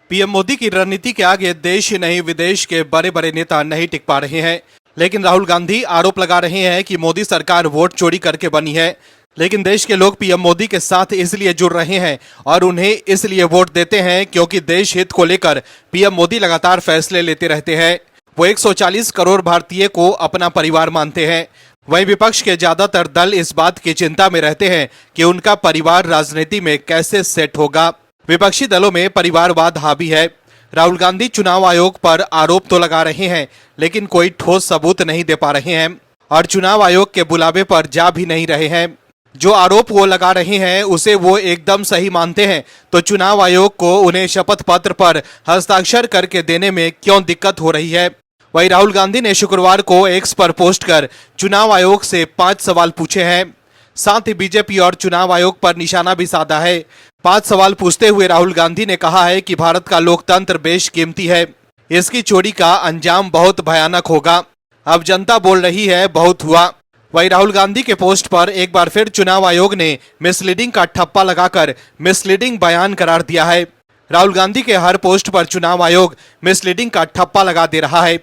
PM Modi की रणनीति के आगे देश ही नहीं विदेश के बड़े बड़े नेता नहीं टिक पा रहे हैं। लेकिन राहुल गांधी आरोप लगा रहे हैं कि मोदी सरकार वोट चोरी करके बनी है। लेकिन देश के लोग पीएम मोदी के साथ इसलिए जुड़ रहे हैं और उन्हें इसलिए वोट देते हैं क्योंकि देश हित को लेकर पीएम मोदी लगातार फैसले लेते रहते हैं। वो 140 करोड़ भारतीय को अपना परिवार मानते हैं। वहीं विपक्ष के ज्यादातर दल इस बात की चिंता में रहते हैं कि उनका परिवार राजनीति में कैसे सेट होगा। विपक्षी दलों में परिवारवाद हावी है। राहुल गांधी चुनाव आयोग पर आरोप तो लगा रहे हैं, लेकिन कोई ठोस सबूत नहीं दे पा रहे हैं और चुनाव आयोग के बुलावे पर जा भी नहीं रहे हैं। जो आरोप वो लगा रहे हैं उसे वो एकदम सही मानते हैं, तो चुनाव आयोग को उन्हें शपथ पत्र पर हस्ताक्षर करके देने में क्यों दिक्कत हो रही है। वहीं राहुल गांधी ने शुक्रवार को एक्स पर पोस्ट कर चुनाव आयोग से 5 सवाल पूछे हैं। साथ ही बीजेपी और चुनाव आयोग पर निशाना भी साधा है। 5 सवाल पूछते हुए राहुल गांधी ने कहा है कि भारत का लोकतंत्र बेशकीमती है, इसकी चोरी का अंजाम बहुत भयानक होगा। अब जनता बोल रही है बहुत हुआ। वहीं राहुल गांधी के पोस्ट पर एक बार फिर चुनाव आयोग ने मिसलीडिंग का ठप्पा लगाकर मिसलीडिंग बयान करार दिया है। राहुल गांधी के हर पोस्ट पर चुनाव आयोग मिसलीडिंग का ठप्पा लगा दे रहा है।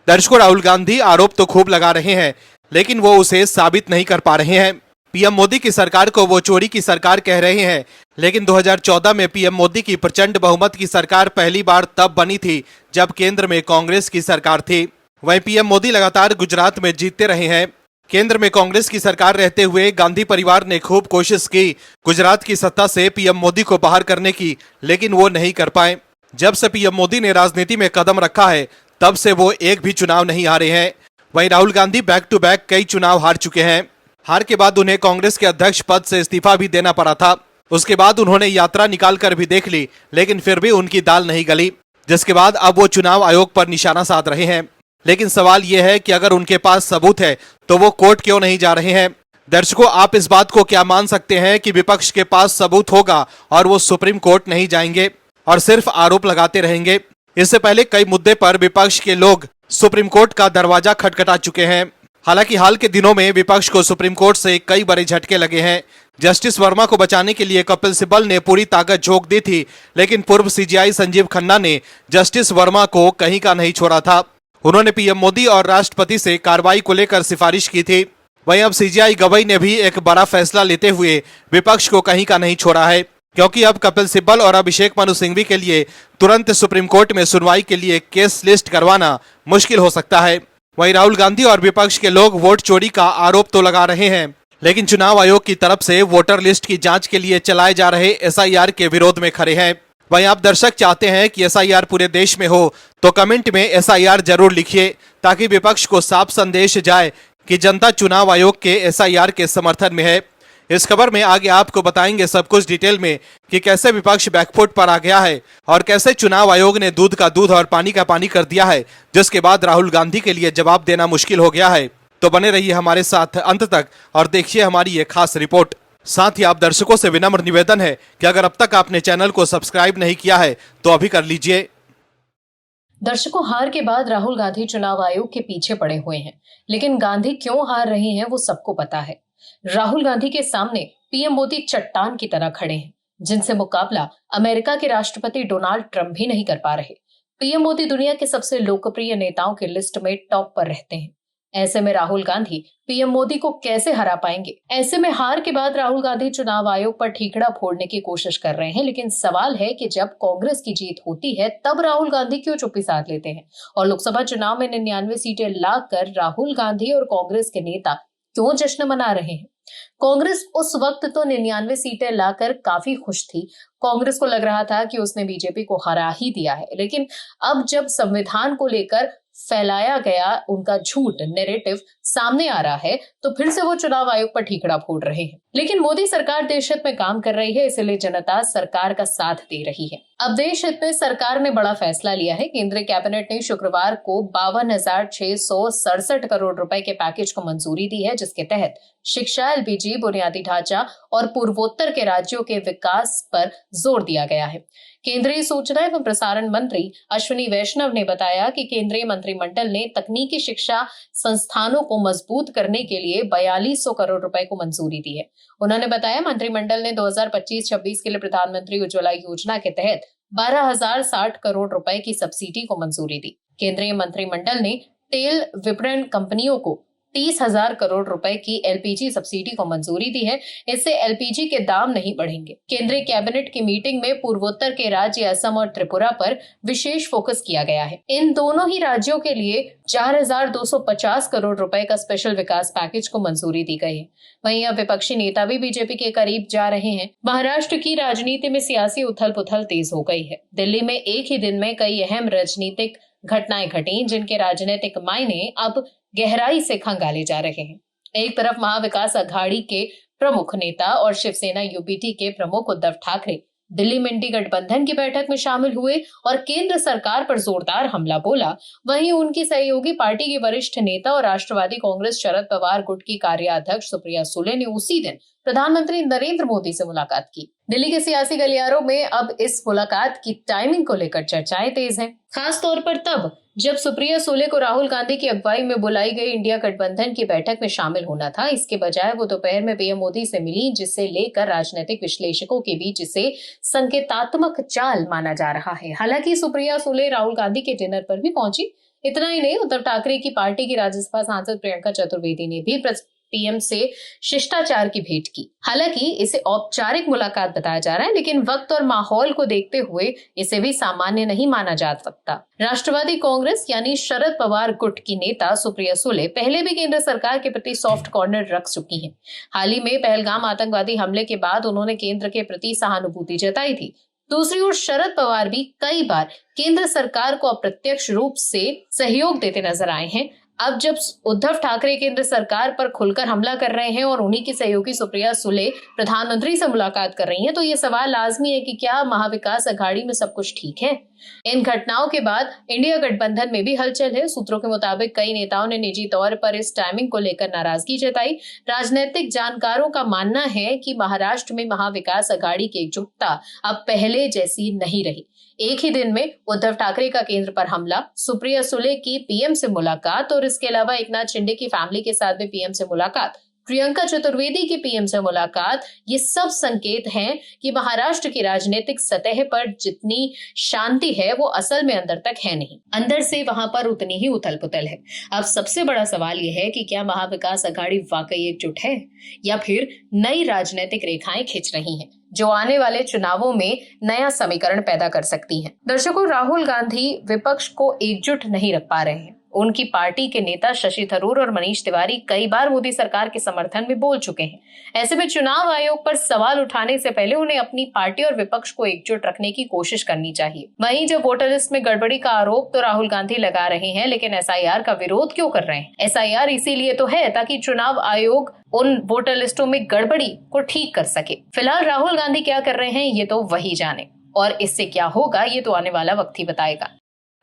दर्शकों, राहुल गांधी आरोप तो खूब लगा रहे हैं, लेकिन वो उसे साबित नहीं कर पा रहे हैं। पीएम मोदी की सरकार को वो चोरी की सरकार कह रहे हैं, लेकिन 2014 में पीएम मोदी की प्रचंड बहुमत की सरकार पहली बार तब बनी थी जब केंद्र में कांग्रेस की सरकार थी। वहीं पीएम मोदी लगातार गुजरात में जीतते रहे हैं। केंद्र में कांग्रेस की सरकार रहते हुए गांधी परिवार ने खूब कोशिश की गुजरात की सत्ता से पीएम मोदी को बाहर करने की, लेकिन वो नहीं कर पाए। जब से पीएम मोदी ने राजनीति में कदम रखा है तब से वो एक भी चुनाव नहीं हारे हैं। वहीं Rahul Gandhi back to back कई चुनाव हार चुके हैं। हार के बाद उन्हें कांग्रेस के अध्यक्ष पद से इस्तीफा भी देना पड़ा था। उसके बाद उन्होंने यात्रा निकाल कर भी देख ली, लेकिन फिर भी उनकी दाल नहीं गली, जिसके बाद अब वो चुनाव आयोग पर निशाना साध रहे हैं। लेकिन सवाल यह है कि अगर उनके पास सबूत है तो वो कोर्ट क्यों नहीं जा रहे हैं। दर्शकों, आप इस बात को क्या मान सकते हैं कि विपक्ष के पास सबूत होगा और वो सुप्रीम कोर्ट नहीं जाएंगे और सिर्फ आरोप लगाते रहेंगे। इससे पहले कई मुद्दे पर विपक्ष के लोग सुप्रीम कोर्ट का दरवाजा खटखटा चुके हैं। हालांकि हाल के दिनों में विपक्ष को सुप्रीम कोर्ट से कई बड़े झटके लगे हैं। जस्टिस वर्मा को बचाने के लिए कपिल सिब्बल ने पूरी ताकत झोंक दी थी, लेकिन पूर्व सीजेआई संजीव खन्ना ने जस्टिस वर्मा को कहीं का नहीं छोड़ा था। उन्होंने पीएम मोदी और राष्ट्रपति से कार्रवाई को लेकर सिफारिश की थी। वहीं अब सीजेआई गवाई ने भी एक बड़ा फैसला लेते हुए विपक्ष को कहीं का नहीं छोड़ा है, क्योंकि अब कपिल सिब्बल और अभिषेक मनु सिंघवी के लिए तुरंत सुप्रीम कोर्ट में सुनवाई के लिए केस लिस्ट करवाना मुश्किल हो सकता है। वहीं राहुल गांधी और विपक्ष के लोग वोट चोरी का आरोप तो लगा रहे हैं, लेकिन चुनाव आयोग की तरफ से वोटर लिस्ट की जांच के लिए चलाए जा रहे एसआईआर के विरोध में खड़े हैं। वहीं आप दर्शक चाहते हैं कि एसआईआर पूरे देश में हो तो कमेंट में एसआईआर जरूर लिखिए, ताकि विपक्ष को साफ संदेश जाए कि जनता चुनाव आयोग के एसआईआर के समर्थन में है। इस खबर में आगे आपको बताएंगे सब कुछ डिटेल में कि कैसे विपक्ष बैकफुट पर आ गया है और कैसे चुनाव आयोग ने दूध का दूध और पानी का पानी कर दिया है, जिसके बाद राहुल गांधी के लिए जवाब देना मुश्किल हो गया है। तो बने रहिए हमारे साथ अंत तक और देखिए हमारी ये खास रिपोर्ट। साथ ही आप दर्शकों से विनम्र निवेदन है कि अगर अब तक आपने चैनल को सब्सक्राइब नहीं किया है तो अभी कर लीजिए। दर्शकों, हार के बाद राहुल गांधी चुनाव आयोग के पीछे पड़े हुए हैं, लेकिन गांधी क्यों हार रहे हैं वो सबको पता है। राहुल गांधी के सामने पीएम मोदी चट्टान की तरह खड़े हैं, जिनसे मुकाबला अमेरिका के राष्ट्रपति डोनाल्ड ट्रंप भी नहीं कर पा रहे। पीएम मोदी दुनिया के सबसे लोकप्रिय नेताओं की लिस्ट में टॉप पर रहते हैं। ऐसे में राहुल गांधी पीएम मोदी को कैसे हरा पाएंगे। ऐसे में हार के बाद राहुल गांधी चुनाव आयोग पर ठीकरा फोड़ने की कोशिश कर रहे हैं, लेकिन सवाल है कि जब कांग्रेस की जीत होती है तब राहुल गांधी क्यों चुप्पी साध लेते हैं और लोकसभा चुनाव में 99 सीटें लाकर राहुल गांधी और कांग्रेस के नेता क्यों जश्न मना रहे हैं। कांग्रेस उस वक्त तो 99 सीटें लाकर काफी खुश थी। कांग्रेस को लग रहा था कि उसने बीजेपी को हरा ही दिया है, लेकिन अब जब संविधान को लेकर फैलाया गया उनका झूठ नैरेटिव सामने आ रहा है तो फिर से वो चुनाव आयोग पर ठीकरा फोड़ रहे हैं। लेकिन मोदी सरकार देश हित में काम कर रही है, इसलिए जनता सरकार का साथ दे रही है। अब देश हित में सरकार ने बड़ा फैसला लिया है। केंद्रीय कैबिनेट ने शुक्रवार को 52,667 करोड़ रुपए के पैकेज को मंजूरी दी है, जिसके तहत शिक्षा, एलपीजी, बुनियादी ढांचा और पूर्वोत्तर के राज्यों के विकास पर जोर दिया गया है। केंद्रीय सूचना एवं प्रसारण मंत्री अश्विनी वैष्णव ने बताया कि केंद्रीय मंत्रिमंडल ने तकनीकी शिक्षा संस्थानों को मजबूत करने के लिए 4200 करोड़ रुपए को मंजूरी दी है। उन्होंने बताया, मंत्रिमंडल ने 2025-26 के लिए प्रधानमंत्री उज्ज्वला योजना के तहत 12,060 करोड़ रुपए की सब्सिडी को मंजूरी दी। केंद्रीय मंत्रिमंडल ने तेल विपणन कंपनियों को 30,000 करोड़ रुपए की एलपीजी सब्सिडी को मंजूरी दी है। इससे एलपीजी के दाम नहीं बढ़ेंगे। केंद्रीय कैबिनेट की मीटिंग में पूर्वोत्तर के राज्य असम और त्रिपुरा पर विशेष फोकस किया गया है। इन दोनों ही राज्यों के लिए 4,250 करोड़ रुपए का स्पेशल विकास पैकेज को मंजूरी दी गई है। वहीं अब विपक्षी नेता भी बीजेपी के करीब जा रहे हैं। महाराष्ट्र की राजनीति में सियासी उथल पुथल तेज हो गई है। दिल्ली में एक ही दिन में कई अहम राजनीतिक घटनाएं घटी, जिनके राजनीतिक मायने अब गहराई से खंगाले जा रहे हैं। एक तरफ महाविकास अघाड़ी के प्रमुख नेता और शिवसेना यूपीटी के प्रमुख उद्धव ठाकरे दिल्ली में इंडी गठबंधन की बैठक में शामिल हुए और केंद्र सरकार पर जोरदार हमला बोला। वहीं उनकी सहयोगी पार्टी के वरिष्ठ नेता और राष्ट्रवादी कांग्रेस शरद पवार गुट की कार्याध्यक्ष सुप्रिया सुले ने उसी दिन प्रधानमंत्री नरेंद्र मोदी से मुलाकात की। दिल्ली के सियासी गलियारों में अब इस मुलाकात की टाइमिंग को लेकर चर्चाएं तेज हैं। खास तौर पर तब जब सुप्रिया सुले को राहुल गांधी की अगुवाई में बुलाई गई इंडिया गठबंधन की बैठक में शामिल होना था। इसके बजाय वो दोपहर में पीएम मोदी से मिली, जिसे लेकर राजनीतिक विश्लेषकों के बीच इसे संकेतात्मक चाल माना जा रहा है। हालांकि सुप्रिया सुले राहुल गांधी के डिनर पर भी पहुंची। इतना ही नहीं, उद्धव ठाकरे की पार्टी की राज्यसभा सांसद प्रियंका चतुर्वेदी ने भी पीएम से शिष्टाचार की भेंट की। हालांकि इसे औपचारिक मुलाकात बताया जा रहा है, लेकिन वक्त और माहौल को देखते हुए इसे भी सामान्य नहीं माना जा सकता। राष्ट्रवादी कांग्रेस यानी शरद पवार गुट की नेता सुप्रिया सुले पहले भी केंद्र सरकार के प्रति सॉफ्ट कॉर्नर रख चुकी हैं। हाल ही में पहलगाम आतंकवादी हमले के बाद उन्होंने केंद्र के प्रति सहानुभूति जताई थी। दूसरी ओर शरद पवार भी कई बार केंद्र सरकार को अप्रत्यक्ष रूप से सहयोग देते नजर आए हैं। अब जब उद्धव ठाकरे केंद्र सरकार पर खुलकर हमला कर रहे हैं और उन्हीं की सहयोगी सुप्रिया सुले प्रधानमंत्री से मुलाकात कर रही हैं, तो ये सवाल लाजमी है कि क्या महाविकास अघाड़ी में सब कुछ ठीक है। इन घटनाओं के बाद इंडिया गठबंधन में भी हलचल है। सूत्रों के मुताबिक कई नेताओं ने निजी तौर पर इस टाइमिंग को लेकर नाराजगी जताई। राजनीतिक जानकारों का मानना है कि महाराष्ट्र में महाविकास अघाड़ी की एकजुटता अब पहले जैसी नहीं रही। एक ही दिन में उद्धव ठाकरे का केंद्र पर हमला, सुप्रिया सुले की पीएम से मुलाकात और इसके अलावा एकनाथ शिंदे की फैमिली के साथ भी पीएम से मुलाकात, प्रियंका चतुर्वेदी की पीएम से मुलाकात, ये सब संकेत हैं कि महाराष्ट्र की राजनीतिक सतह पर जितनी शांति है वो असल में अंदर तक है नहीं। अंदर से वहां पर उतनी ही उथल पुथल है। अब सबसे बड़ा सवाल यह है कि क्या महाविकास अघाड़ी वाकई एकजुट है या फिर नई राजनीतिक रेखाएं खिंच रही हैं, जो आने वाले चुनावों में नया समीकरण पैदा कर सकती हैं। दर्शकों, राहुल गांधी विपक्ष को एकजुट नहीं रख पा रहे हैं। उनकी पार्टी के नेता शशि थरूर और मनीष तिवारी कई बार मोदी सरकार के समर्थन में बोल चुके हैं। ऐसे में चुनाव आयोग पर सवाल उठाने से पहले उन्हें अपनी पार्टी और विपक्ष को एकजुट रखने की कोशिश करनी चाहिए। वहीं जब वोटर लिस्ट में गड़बड़ी का आरोप तो राहुल गांधी लगा रहे हैं, लेकिन एसआईआर का विरोध क्यों कर रहे हैं? एसआईआर इसीलिए तो है ताकि चुनाव आयोग उन वोटर लिस्टों में गड़बड़ी को ठीक कर सके। फिलहाल राहुल गांधी क्या कर रहे हैं ये तो वही जाने, और इससे क्या होगा ये तो आने वाला वक्त ही बताएगा।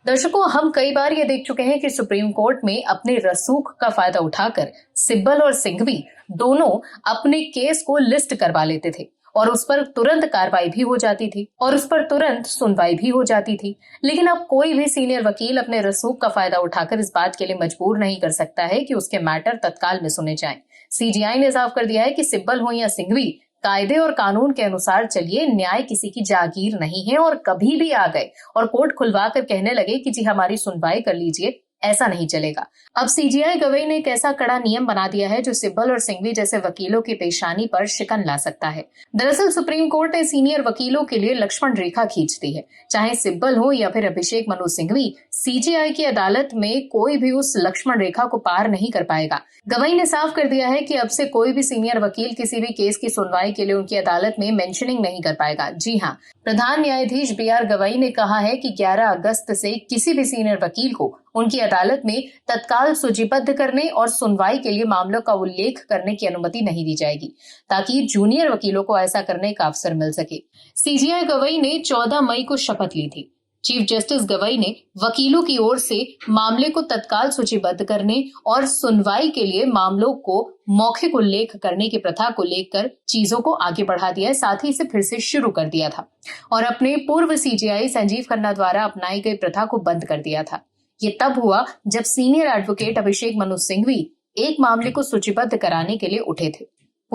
दर्शकों, हम कई बार ये देख चुके हैं कि सुप्रीम कोर्ट में अपने रसूख का फायदा उठाकर सिब्बल और सिंघवी दोनों अपने केस को लिस्ट करवा लेते थे और उस पर तुरंत कार्रवाई भी हो जाती थी और उस पर तुरंत सुनवाई भी हो जाती थी। लेकिन अब कोई भी सीनियर वकील अपने रसूख का फायदा उठाकर इस बात के लिए मजबूर नहीं कर सकता है कि उसके मैटर तत्काल में सुने जाएं। सीजीआई ने साफ कर दिया है कि सिब्बल हो या सिंघवी, कायदे और कानून के अनुसार चलिए। न्याय किसी की जागीर नहीं है और कभी भी आ गए और कोर्ट खुलवा कर कहने लगे कि जी हमारी सुनवाई कर लीजिए, ऐसा नहीं चलेगा। अब सीजीआई गवई ने एक ऐसा कड़ा नियम बना दिया है जो सिब्बल और सिंघवी जैसे वकीलों की पेशानी पर शिकन ला सकता है। दरअसल सुप्रीम कोर्ट ने सीनियर वकीलों के लिए लक्ष्मण रेखा खींच दी है। चाहे सिब्बल हो या फिर अभिषेक मनु सिंघवी, सीजीआई की अदालत में कोई भी उस लक्ष्मण रेखा को पार नहीं कर पाएगा। गवई ने साफ कर दिया है कि अब से कोई भी सीनियर वकील किसी भी केस की सुनवाई के लिए उनकी अदालत में मेंशनिंग नहीं कर पाएगा। जी हाँ, प्रधान न्यायाधीश बीआर गवई ने कहा है कि 11 अगस्त से किसी भी सीनियर वकील को उनकी अदालत में तत्काल सूचीबद्ध करने और सुनवाई के लिए मामलों का उल्लेख करने की अनुमति नहीं दी जाएगी, ताकि जूनियर वकीलों को ऐसा करने का अवसर मिल सके। सीजीआई गवई ने 14 मई को शपथ ली थी। चीफ जस्टिस गवई ने वकीलों की ओर से मामले को तत्काल सूचीबद्ध करने और सुनवाई के लिए मामलों को मौखिक उल्लेख करने की प्रथा को लेकर चीजों को आगे बढ़ा दिया है, साथ ही इसे फिर से शुरू कर दिया था और अपने पूर्व सीजीआई संजीव खन्ना द्वारा अपनाई गई प्रथा को बंद कर दिया था। ये तब हुआ जब सीनियर एडवोकेट अभिषेक मनु सिंघवी एक मामले को सूचीबद्ध कराने के लिए उठे थे।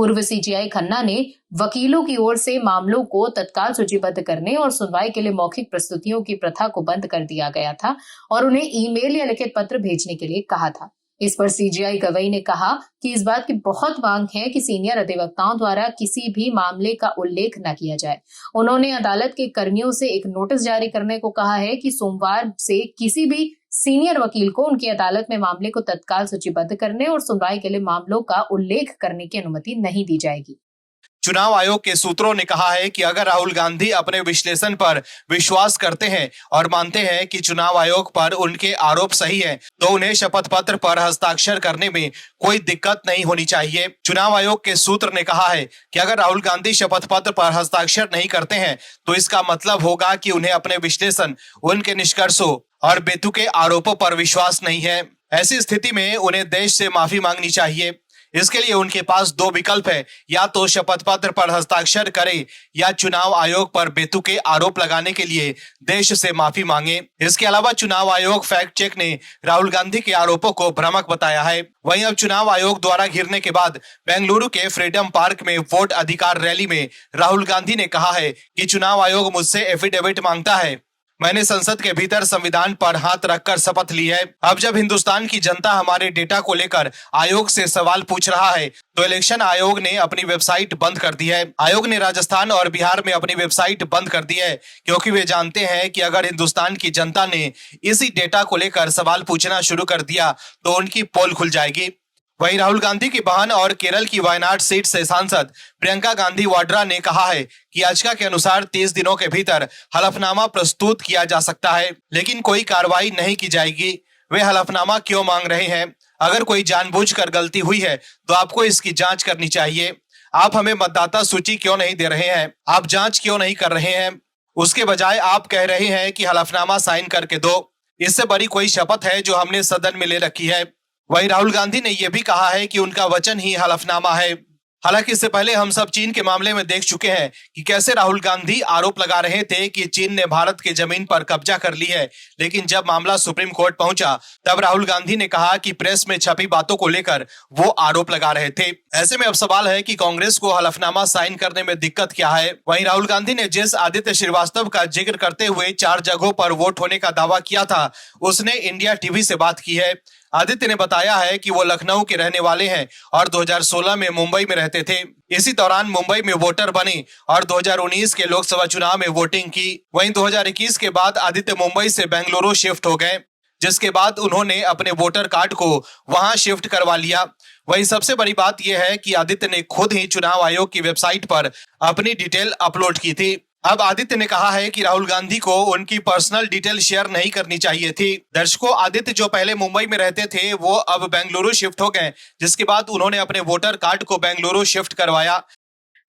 पूर्व सीजीआई खन्ना ने वकीलों की ओर से मामलों को तत्काल सूचीबद्ध करने और सुनवाई के लिए मौखिक प्रस्तुतियों की प्रथा को बंद कर दिया गया था और उन्हें ईमेल या लिखित पत्र भेजने के लिए कहा था। इस पर सीजीआई गवई ने कहा कि इस बात की बहुत मांग है कि सीनियर अधिवक्ताओं द्वारा किसी भी मामले का उल्लेख न किया जाए। उन्होंने अदालत के कर्मियों से एक नोटिस जारी करने को कहा है कि सोमवार से किसी भी सीनियर वकील को उनकी अदालत में मामले को तत्काल सूचीबद्ध करने और सुनवाई के लिए मामलों का उल्लेख करने की अनुमति नहीं दी जाएगी। चुनाव आयोग के सूत्रों ने कहा है कि अगर राहुल गांधी अपने विश्लेषण पर विश्वास करते हैं और मानते हैं कि चुनाव आयोग पर उनके आरोप सही है, तो उन्हें शपथ पत्र पर हस्ताक्षर करने में कोई दिक्कत नहीं होनी चाहिए। चुनाव आयोग के सूत्र ने कहा है कि अगर राहुल गांधी शपथ पत्र पर हस्ताक्षर नहीं करते हैं तो इसका मतलब होगा कि उन्हें अपने विश्लेषण, उनके निष्कर्षों और बेतुके आरोपों पर विश्वास नहीं है। ऐसी स्थिति में उन्हें देश से माफी मांगनी चाहिए। इसके लिए उनके पास दो विकल्प है, या तो शपथ पत्र पर हस्ताक्षर करें या चुनाव आयोग पर बेतुके आरोप लगाने के लिए देश से माफी मांगे। इसके अलावा चुनाव आयोग फैक्ट चेक ने राहुल गांधी के आरोपों को भ्रामक बताया है। वहीं अब चुनाव आयोग द्वारा घिरने के बाद बेंगलुरु के फ्रीडम पार्क में वोट अधिकार रैली में राहुल गांधी ने कहा है कि चुनाव आयोग मुझसे एफिडेविट मांगता है। मैंने संसद के भीतर संविधान पर हाथ रखकर शपथ ली है। अब जब हिंदुस्तान की जनता हमारे डेटा को लेकर आयोग से सवाल पूछ रहा है तो इलेक्शन आयोग ने अपनी वेबसाइट बंद कर दी है। आयोग ने राजस्थान और बिहार में अपनी वेबसाइट बंद कर दी है क्योंकि वे जानते हैं कि अगर हिंदुस्तान की जनता ने इसी डेटा को लेकर सवाल पूछना शुरू कर दिया तो उनकी पोल खुल जाएगी। वहीं राहुल गांधी की बहन और केरल की वायनाड सीट से सांसद प्रियंका गांधी वाड्रा ने कहा है कि याचिका के अनुसार 30 दिनों के भीतर हलफनामा प्रस्तुत किया जा सकता है, लेकिन कोई कार्रवाई नहीं की जाएगी। वे हलफनामा क्यों मांग रहे हैं? अगर कोई जानबूझकर गलती हुई है तो आपको इसकी जांच करनी चाहिए। आप हमें मतदाता सूची क्यों नहीं दे रहे हैं? आप जांच क्यों नहीं कर रहे हैं? उसके बजाय आप कह रहे हैं कि हलफनामा साइन करके दो। इससे बड़ी कोई शपथ है जो हमने सदन में ले रखी है। वहीं राहुल गांधी ने यह भी कहा है कि उनका वचन ही हलफनामा है। हालांकि इससे पहले हम सब चीन के मामले में देख चुके हैं कि कैसे राहुल गांधी आरोप लगा रहे थे कि चीन ने भारत की जमीन पर कब्जा कर ली है, लेकिन जब मामला सुप्रीम कोर्ट पहुंचा तब राहुल गांधी ने कहा कि प्रेस में छपी बातों को लेकर वो आरोप लगा रहे थे। ऐसे में अब सवाल है कि कांग्रेस को हलफनामा साइन करने में दिक्कत क्या है। वहीं राहुल गांधी ने जिस आदित्य श्रीवास्तव का जिक्र करते हुए 4 जगहों पर वोट होने का दावा किया था, उसने इंडिया टीवी से बात की है। आदित्य ने बताया है कि वो लखनऊ के रहने वाले हैं और 2016 में मुंबई में रहते थे। इसी दौरान मुंबई में वोटर बने और 2019 के लोकसभा चुनाव में वोटिंग की। वहीं 2021 के बाद आदित्य मुंबई से बेंगलुरु शिफ्ट हो गए, जिसके बाद उन्होंने अपने वोटर कार्ड को वहां शिफ्ट करवा लिया। वहीं सबसे बड़ी बात यह है कि आदित्य ने खुद ही चुनाव आयोग की वेबसाइट पर अपनी डिटेल अपलोड की थी। अब आदित्य ने कहा है कि राहुल गांधी को उनकी पर्सनल डिटेल शेयर नहीं करनी चाहिए थी। दर्शकों, आदित्य जो पहले मुंबई में रहते थे वो अब बेंगलुरु शिफ्ट हो गए, जिसके बाद उन्होंने अपने वोटर कार्ड को बेंगलुरु शिफ्ट करवाया।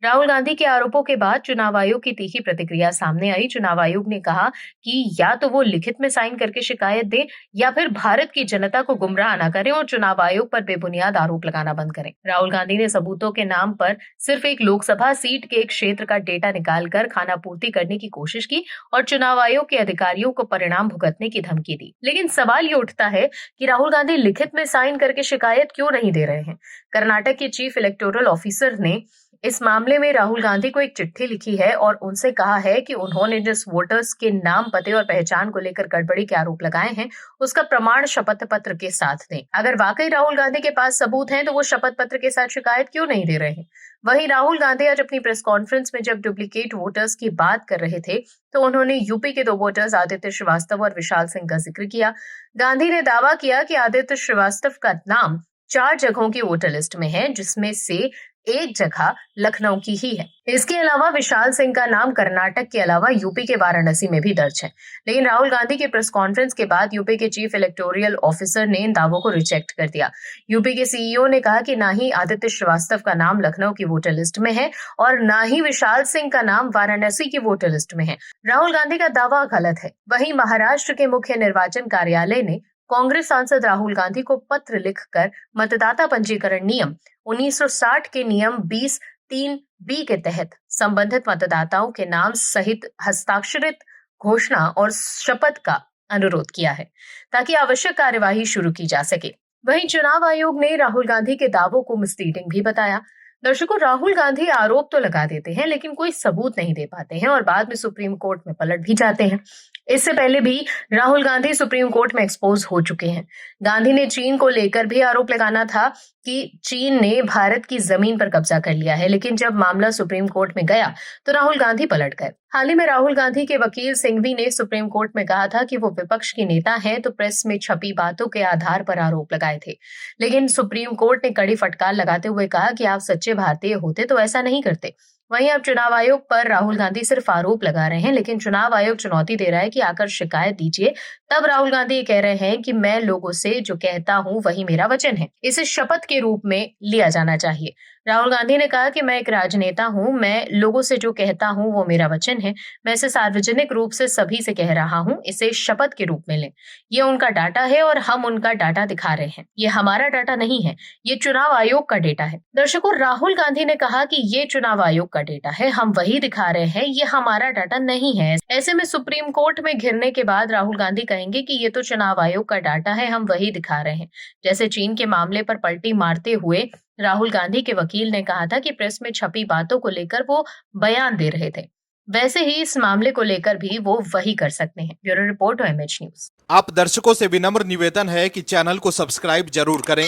राहुल गांधी के आरोपों के बाद चुनाव आयोग की तीखी प्रतिक्रिया सामने आई। चुनाव आयोग ने कहा कि या तो वो लिखित में साइन करके शिकायत दे या फिर भारत की जनता को गुमराह न करें और चुनाव आयोग पर बेबुनियाद आरोप लगाना बंद करें। राहुल गांधी ने सबूतों के नाम पर सिर्फ एक लोकसभा सीट के एक क्षेत्र का डेटा निकालकर खानापूर्ति करने की कोशिश की और चुनाव आयोग के अधिकारियों को परिणाम भुगतने की धमकी दी। लेकिन सवाल ये उठता है कि राहुल गांधी लिखित में साइन करके शिकायत क्यों नहीं दे रहे हैं। कर्नाटक के चीफ इलेक्टोरल ऑफिसर ने इस मामले में राहुल गांधी को एक चिट्ठी लिखी है और उनसे कहा है कि उन्होंने जिस वोटर्स के नाम, पते और पहचान को लेकर गड़बड़ी के आरोप लगाए हैं उसका प्रमाण शपथ पत्र के साथ दें। अगर वाकई राहुल गांधी के पास सबूत हैं तो वो शपथ पत्र के साथ शिकायत क्यों नहीं दे रहे हैं। वहीं राहुल गांधी आज अपनी प्रेस कॉन्फ्रेंस में जब डुप्लीकेट वोटर्स की बात कर रहे थे तो उन्होंने यूपी के 2 वोटर्स आदित्य श्रीवास्तव और विशाल सिंह का जिक्र किया। गांधी ने दावा किया कि आदित्य श्रीवास्तव का नाम 4 जगहों की वोटर लिस्ट में है, जिसमें से एक जगह लखनऊ की ही है। इसके अलावा विशाल सिंह का नाम कर्नाटक के अलावा यूपी के वाराणसी में भी दर्ज है। लेकिन राहुल गांधी के प्रेस कॉन्फ्रेंस के बाद यूपी के चीफ इलेक्टोरल ऑफिसर ने इन दावों को रिजेक्ट कर दिया। यूपी के सीईओ ने कहा कि ना ही आदित्य श्रीवास्तव का नाम लखनऊ की वोटर लिस्ट में है और ना ही विशाल सिंह का नाम वाराणसी की वोटर लिस्ट में है। राहुल गांधी का दावा गलत है। वहीं महाराष्ट्र के मुख्य निर्वाचन कार्यालय ने कांग्रेस सांसद राहुल गांधी को पत्र लिखकर मतदाता पंजीकरण नियम 1960 के नियम 20(3)(b) के तहत संबंधित मतदाताओं के नाम सहित हस्ताक्षरित घोषणा और शपथ का अनुरोध किया है ताकि आवश्यक कार्यवाही शुरू की जा सके। वहीं चुनाव आयोग ने राहुल गांधी के दावों को मिसलीडिंग भी बताया। दर्शकों, राहुल गांधी आरोप तो लगा देते हैं लेकिन कोई सबूत नहीं दे पाते हैं और बाद में सुप्रीम कोर्ट में पलट भी जाते हैं। इससे पहले भी राहुल गांधी सुप्रीम कोर्ट में एक्सपोज हो चुके हैं। गांधी ने चीन को लेकर भी आरोप लगाना था कि चीन ने भारत की जमीन पर कब्जा कर लिया है, लेकिन जब मामला सुप्रीम कोर्ट में गया तो राहुल गांधी पलट गए। हाल ही में राहुल गांधी के वकील सिंघवी ने सुप्रीम कोर्ट में कहा था कि वो विपक्ष के नेता हैं, तो प्रेस में छपी बातों के आधार पर आरोप लगाए थे। लेकिन सुप्रीम कोर्ट ने कड़ी फटकार लगाते हुए कहा कि आप सच्चे भारतीय होते तो ऐसा नहीं करते। वहीं अब चुनाव आयोग पर राहुल गांधी सिर्फ आरोप लगा रहे हैं, लेकिन चुनाव आयोग चुनौती दे रहा है कि आकर शिकायत दीजिए। तब राहुल गांधी ये कह रहे हैं कि मैं लोगों से जो कहता हूं वही मेरा वचन है, इसे शपथ के रूप में लिया जाना चाहिए। राहुल गांधी ने कहा कि मैं एक राजनेता हूं, मैं लोगों से जो कहता हूं वो मेरा वचन है, मैं इसे सार्वजनिक रूप से सभी से कह रहा हूं, इसे शपथ के रूप में लें। ये उनका डाटा है और हम उनका डाटा दिखा रहे हैं। ये हमारा डाटा नहीं है, ये चुनाव आयोग का डेटा है। दर्शकों, राहुल गांधी ने कहा कि ये चुनाव आयोग का डेटा है, हम वही दिखा रहे हैं, ये हमारा डाटा नहीं है। ऐसे में सुप्रीम कोर्ट में घिरने के बाद राहुल गांधी कहेंगे कि ये तो चुनाव आयोग का डाटा है, हम वही दिखा रहे हैं। जैसे चीन के मामले पर पलटी मारते हुए राहुल गांधी के वकील ने कहा था कि प्रेस में छपी बातों को लेकर वो बयान दे रहे थे, वैसे ही इस मामले को लेकर भी वो वही कर सकते हैं। Bureau report OMH news. आप दर्शकों से विनम्र निवेदन है कि चैनल को सब्सक्राइब जरूर करें